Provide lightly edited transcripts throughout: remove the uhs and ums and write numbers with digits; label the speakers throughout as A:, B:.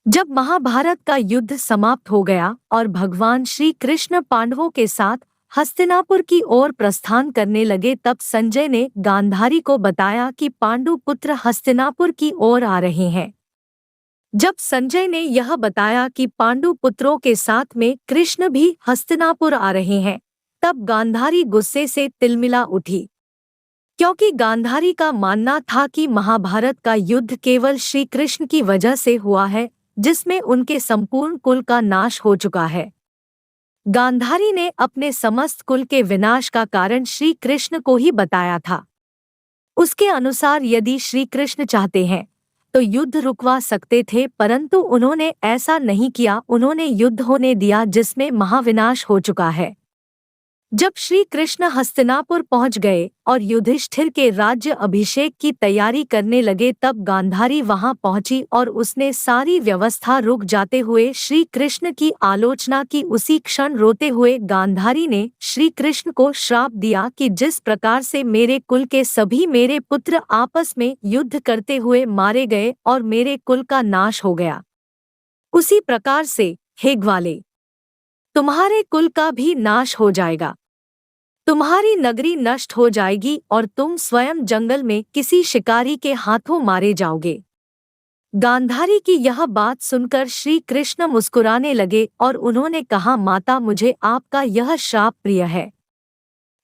A: जब महाभारत का युद्ध समाप्त हो गया और भगवान श्री कृष्ण पांडवों के साथ हस्तिनापुर की ओर प्रस्थान करने लगे, तब संजय ने गांधारी को बताया कि पांडु पुत्र हस्तिनापुर की ओर आ रहे हैं। जब संजय ने यह बताया कि पांडु पुत्रों के साथ में कृष्ण भी हस्तिनापुर आ रहे हैं, तब गांधारी गुस्से से तिलमिला उठी, क्योंकि गांधारी का मानना था कि महाभारत का युद्ध केवल श्री कृष्ण की वजह से हुआ है, जिसमें उनके संपूर्ण कुल का नाश हो चुका है। गांधारी ने अपने समस्त कुल के विनाश का कारण श्री कृष्ण को ही बताया था। उसके अनुसार यदि श्री कृष्ण चाहते हैं तो युद्ध रुकवा सकते थे, परंतु उन्होंने ऐसा नहीं किया। उन्होंने युद्ध होने दिया जिसमें महाविनाश हो चुका है। जब श्री कृष्ण हस्तिनापुर पहुंच गए और युधिष्ठिर के राज्य अभिषेक की तैयारी करने लगे, तब गांधारी वहां पहुंची और उसने सारी व्यवस्था रुक जाते हुए श्री कृष्ण की आलोचना की। उसी क्षण रोते हुए गांधारी ने श्री कृष्ण को श्राप दिया कि जिस प्रकार से मेरे कुल के सभी मेरे पुत्र आपस में युद्ध करते हुए मारे गए और मेरे कुल का नाश हो गया, उसी प्रकार से हे ग्वाले, तुम्हारे कुल का भी नाश हो जाएगा। तुम्हारी नगरी नष्ट हो जाएगी और तुम स्वयं जंगल में किसी शिकारी के हाथों मारे जाओगे। गांधारी की यह बात सुनकर श्री कृष्ण मुस्कुराने लगे और उन्होंने कहा, माता, मुझे आपका यह श्राप प्रिय है,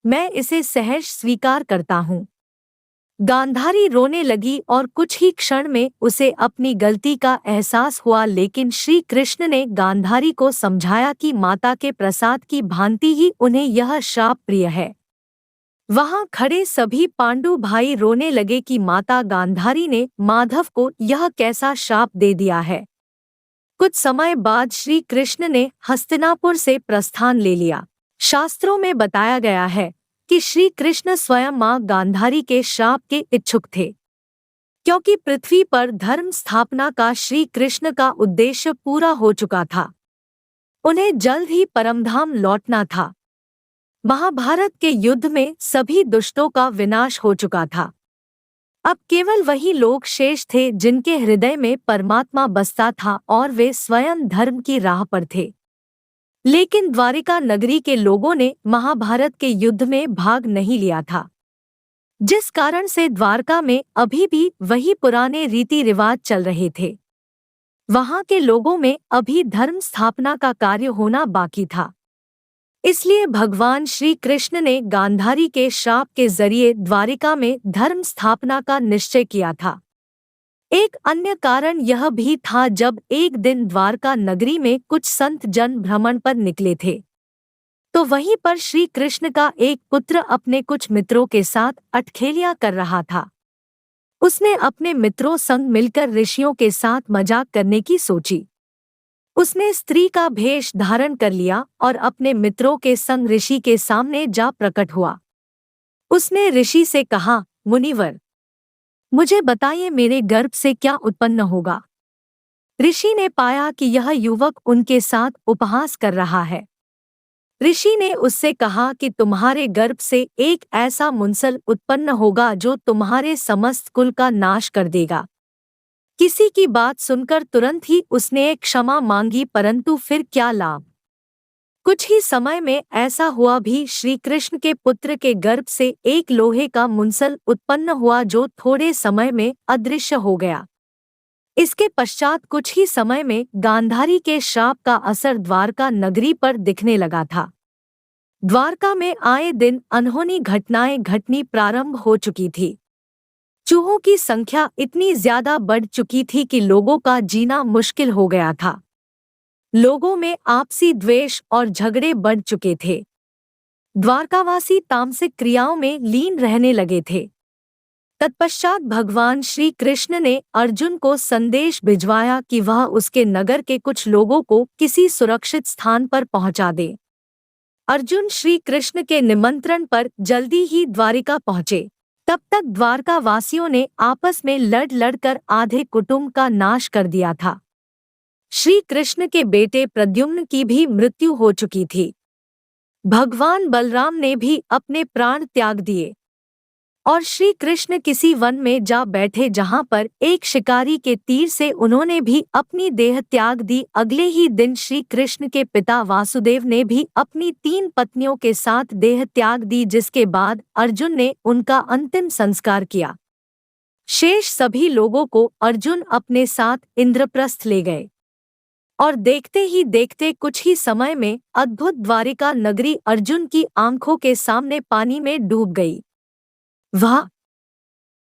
A: मैं इसे सहर्ष स्वीकार करता हूँ। गांधारी रोने लगी और कुछ ही क्षण में उसे अपनी गलती का एहसास हुआ, लेकिन श्री कृष्ण ने गांधारी को समझाया कि माता के प्रसाद की भांति ही उन्हें यह श्राप प्रिय है। वहां खड़े सभी पांडु भाई रोने लगे कि माता गांधारी ने माधव को यह कैसा श्राप दे दिया है। कुछ समय बाद श्री कृष्ण ने हस्तिनापुर से प्रस्थान ले लिया। शास्त्रों में बताया गया है कि श्री कृष्ण स्वयं मां गांधारी के श्राप के इच्छुक थे, क्योंकि पृथ्वी पर धर्म स्थापना का श्री कृष्ण का उद्देश्य पूरा हो चुका था। उन्हें जल्द ही परमधाम लौटना था। महाभारत के युद्ध में सभी दुष्टों का विनाश हो चुका था। अब केवल वही लोग शेष थे जिनके हृदय में परमात्मा बसता था और वे स्वयं धर्म की राह पर थे। लेकिन द्वारिका नगरी के लोगों ने महाभारत के युद्ध में भाग नहीं लिया था, जिस कारण से द्वारका में अभी भी वही पुराने रीति रिवाज चल रहे थे। वहां के लोगों में अभी धर्म स्थापना का कार्य होना बाकी था। इसलिए भगवान श्री कृष्ण ने गांधारी के श्राप के जरिए द्वारिका में धर्म स्थापना का निश्चय किया था। एक अन्य कारण यह भी था, जब एक दिन द्वारका नगरी में कुछ संत जन भ्रमण पर निकले थे, तो वहीं पर श्री कृष्ण का एक पुत्र अपने कुछ मित्रों के साथ अठखेलियां कर रहा था। उसने अपने मित्रों संग मिलकर ऋषियों के साथ मजाक करने की सोची। उसने स्त्री का भेष धारण कर लिया और अपने मित्रों के संग ऋषि के सामने जा प्रकट हुआ। उसने ऋषि से कहा, मुनिवर, मुझे बताइए मेरे गर्भ से क्या उत्पन्न होगा। ऋषि ने पाया कि यह युवक उनके साथ उपहास कर रहा है। ऋषि ने उससे कहा कि तुम्हारे गर्भ से एक ऐसा मुंसल उत्पन्न होगा जो तुम्हारे समस्त कुल का नाश कर देगा। किसी की बात सुनकर तुरंत ही उसने क्षमा मांगी, परंतु फिर क्या लाभ। कुछ ही समय में ऐसा हुआ भी, श्री कृष्ण के पुत्र के गर्भ से एक लोहे का मुंसल उत्पन्न हुआ जो थोड़े समय में अदृश्य हो गया। इसके पश्चात कुछ ही समय में गांधारी के श्राप का असर द्वारका नगरी पर दिखने लगा था। द्वारका में आए दिन अनहोनी घटनाएं घटनी प्रारंभ हो चुकी थी। चूहों की संख्या इतनी ज्यादा बढ़ चुकी थी कि लोगों का जीना मुश्किल हो गया था। लोगों में आपसी द्वेष और झगड़े बढ़ चुके थे। द्वारकावासी तामसिक क्रियाओं में लीन रहने लगे थे। तत्पश्चात भगवान श्री कृष्ण ने अर्जुन को संदेश भिजवाया कि वह उसके नगर के कुछ लोगों को किसी सुरक्षित स्थान पर पहुंचा दे। अर्जुन श्री कृष्ण के निमंत्रण पर जल्दी ही द्वारिका पहुंचे। तब तक द्वारका वासियों ने आपस में लड़ आधे कुटुंब का नाश कर दिया था। श्री कृष्ण के बेटे प्रद्युम्न की भी मृत्यु हो चुकी थी। भगवान बलराम ने भी अपने प्राण त्याग दिए। और श्री कृष्ण किसी वन में जा बैठे जहाँ पर एक शिकारी के तीर से उन्होंने भी अपनी देह त्याग दी। अगले ही दिन श्री कृष्ण के पिता वासुदेव ने भी अपनी 3 पत्नियों के साथ देह त्याग दी, जिसके बाद अर्जुन ने उनका अंतिम संस्कार किया। शेष सभी लोगों को अर्जुन अपने साथ इंद्रप्रस्थ ले गए और देखते ही देखते कुछ ही समय में अद्भुत द्वारिका नगरी अर्जुन की आंखों के सामने पानी में डूब गई। वह